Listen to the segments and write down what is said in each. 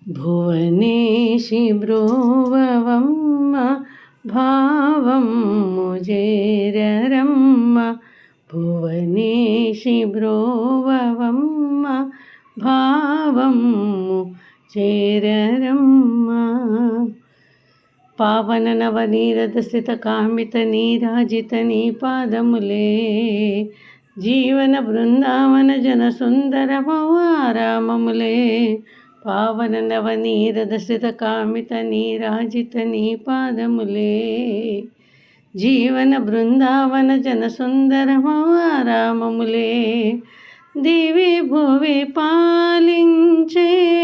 భువనేశి బ్రోవవమ్మ భావము చేరరమ్మ. భువనేశి బ్రోవవమ్మ భావము చేరరమ్మ. పావన నవనీరద స్థిత కామిత నీరాజిత నీ పాదములే జీవన బృందావన జన సుందర భవారామములే. పావన నవనీరద స్థిత కామిత నీరాజిత నీ పాదములే జీవన బృందావన జన సుందర భవారామములే. దివి భువి పాలించే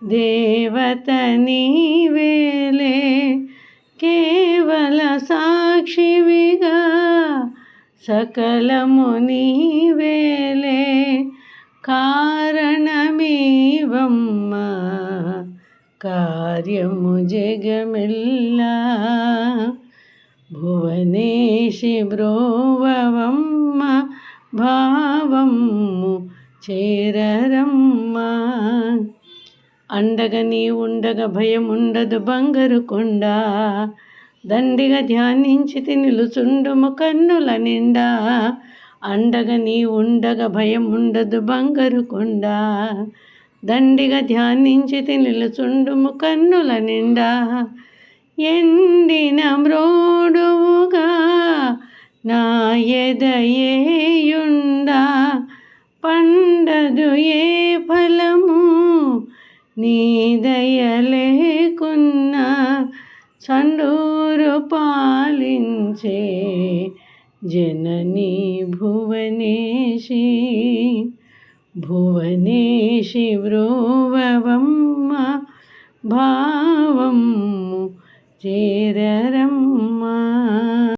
దేవత నీవేలే కేవల సాక్షివిగా సకలము నీవేలే. కారణమేవమ్మ కార్యము జగమెల్లా. భువనేశి బ్రోవవమ్మ భావము చేరరమ్మ. అండగా నీ ఉండగా భయముండదు బంగారు కొండ దండిగా ధ్యానించి నిలుచుండుము కన్నుల నిండా. అండగా నీ ఉండగా భయముండదు బంగారు కొండ దండిగా ధ్యానించి నిలుచుండుము కన్నుల నిండా. ఎండిన మ్రోడువుగా నా ఎదయేయుండా పండదు ఏ ఫలము నీ దయ లేకున్నా. చండూరు పాలించే జననీ భువనేశి. భువనేశి బ్రోవవమ్మ భావము చేరరమ్మ.